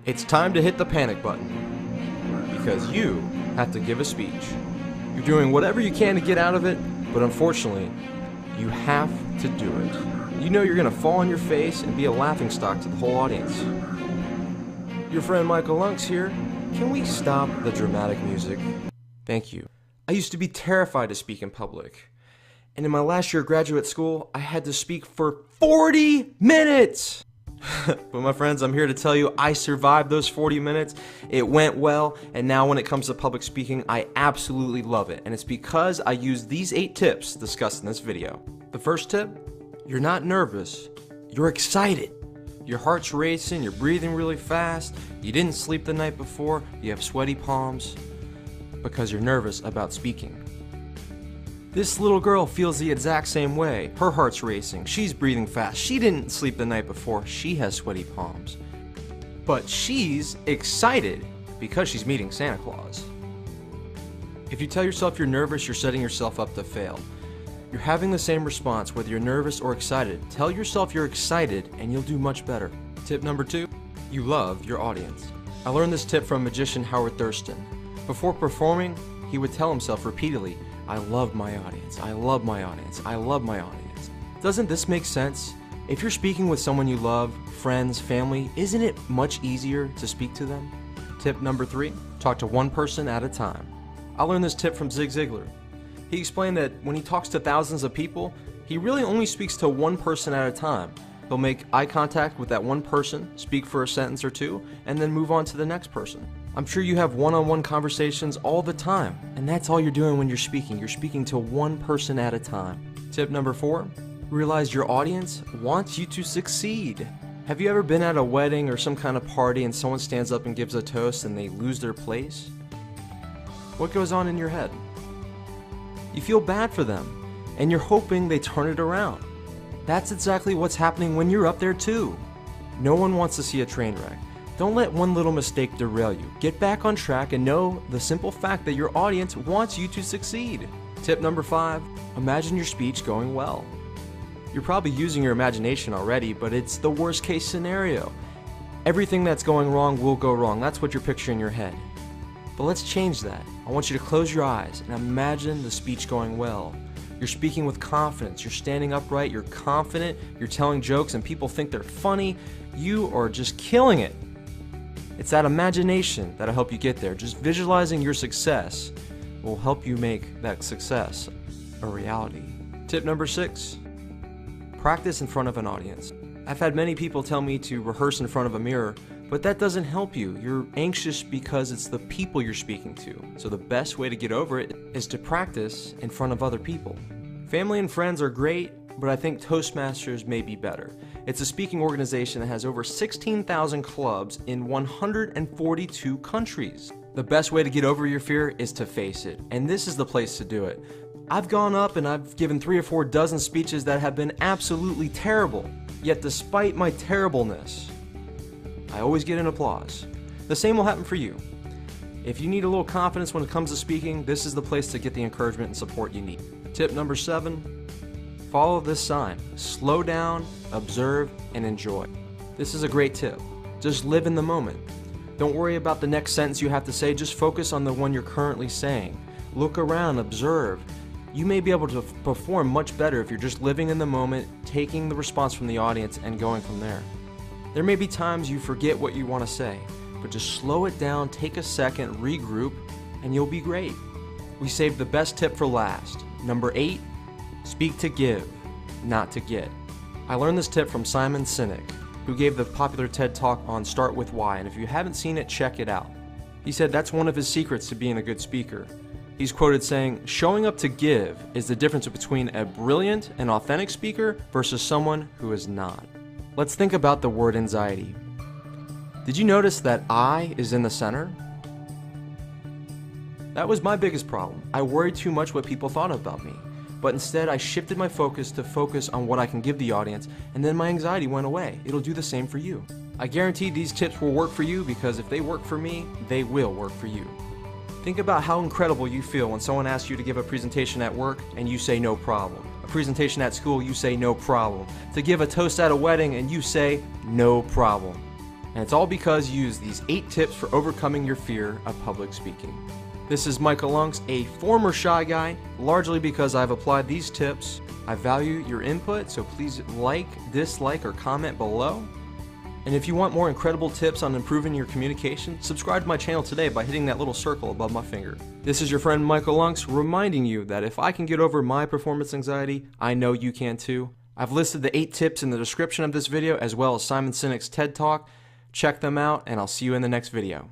It's time to hit the panic button, because you have to give a speech. You're doing whatever you can to get out of it, but unfortunately, you have to do it. You know you're going to fall on your face and be a laughingstock to the whole audience. Your friend Michael Lunks here. Can we stop the dramatic music? Thank you. I used to be terrified to speak in public. And in my last year of graduate school, I had to speak for 40 minutes! But my friends, I'm here to tell you I survived those 40 minutes. It went well, and now when it comes to public speaking, I absolutely love it. And it's because I used these 8 tips discussed in this video. The first tip, you're not nervous, you're excited. Your heart's racing, you're breathing really fast, you didn't sleep the night before, you have sweaty palms, because you're nervous about speaking. This little girl feels the exact same way. Her heart's racing, she's breathing fast, she didn't sleep the night before, she has sweaty palms. But she's excited because she's meeting Santa Claus. If you tell yourself you're nervous, you're setting yourself up to fail. You're having the same response whether you're nervous or excited. Tell yourself you're excited and you'll do much better. Tip number 2, you love your audience. I learned this tip from magician Howard Thurston. Before performing, he would tell himself repeatedly, I love my audience, I love my audience, I love my audience. Doesn't this make sense? If you're speaking with someone you love, friends, family, isn't it much easier to speak to them? Tip number 3, talk to one person at a time. I learned this tip from Zig Ziglar. He explained that when he talks to thousands of people, he really only speaks to one person at a time. He'll make eye contact with that one person, speak for a sentence or two, and then move on to the next person. I'm sure you have one-on-one conversations all the time, and that's all you're doing when you're speaking. You're speaking to one person at a time. Tip number 4, realize your audience wants you to succeed. Have you ever been at a wedding or some kind of party and someone stands up and gives a toast and they lose their place? What goes on in your head? You feel bad for them, and you're hoping they turn it around. That's exactly what's happening when you're up there too. No one wants to see a train wreck. Don't let one little mistake derail you. Get back on track and know the simple fact that your audience wants you to succeed. Tip number 5, imagine your speech going well. You're probably using your imagination already, but it's the worst case scenario. Everything that's going wrong will go wrong. That's what you're picturing in your head. But let's change that. I want you to close your eyes and imagine the speech going well. You're speaking with confidence, you're standing upright, you're confident, you're telling jokes and people think they're funny. You are just killing it. It's that imagination that'll help you get there. Just visualizing your success will help you make that success a reality. Tip number 6, practice in front of an audience. I've had many people tell me to rehearse in front of a mirror, but that doesn't help you. You're anxious because it's the people you're speaking to. So the best way to get over it is to practice in front of other people. Family and friends are great, but I think Toastmasters may be better. It's a speaking organization that has over 16,000 clubs in 142 countries. The best way to get over your fear is to face it, and this is the place to do it. I've gone up and I've given 3 or 4 dozen speeches that have been absolutely terrible, yet despite my terribleness, I always get an applause. The same will happen for you. If you need a little confidence when it comes to speaking, this is the place to get the encouragement and support you need. Tip number 7, follow this sign. Slow down, observe, and enjoy. This is a great tip. Just live in the moment. Don't worry about the next sentence you have to say, just focus on the one you're currently saying. Look around, observe. You may be able to perform much better if you're just living in the moment, taking the response from the audience, and going from there. There may be times you forget what you want to say, but just slow it down, take a second, regroup, and you'll be great. We saved the best tip for last. Number 8, speak to give, not to get. I learned this tip from Simon Sinek, who gave the popular TED Talk on Start With Why, and if you haven't seen it, check it out. He said that's one of his secrets to being a good speaker. He's quoted saying, showing up to give is the difference between a brilliant and authentic speaker versus someone who is not. Let's think about the word anxiety. Did you notice that I is in the center? That was my biggest problem. I worried too much what people thought about me. But instead I shifted my focus to focus on what I can give the audience, and then my anxiety went away. It'll do the same for you. I guarantee these tips will work for you because if they work for me, they will work for you. Think about how incredible you feel when someone asks you to give a presentation at work and you say no problem. A presentation at school, you say no problem. To give a toast at a wedding and you say no problem. And it's all because you use these 8 tips for overcoming your fear of public speaking. This is Michael Lunks, a former shy guy, largely because I've applied these tips. I value your input, so please like, dislike, or comment below. And if you want more incredible tips on improving your communication, subscribe to my channel today by hitting that little circle above my finger. This is your friend Michael Lunks reminding you that if I can get over my performance anxiety, I know you can too. I've listed the 8 tips in the description of this video as well as Simon Sinek's TED Talk. Check them out and I'll see you in the next video.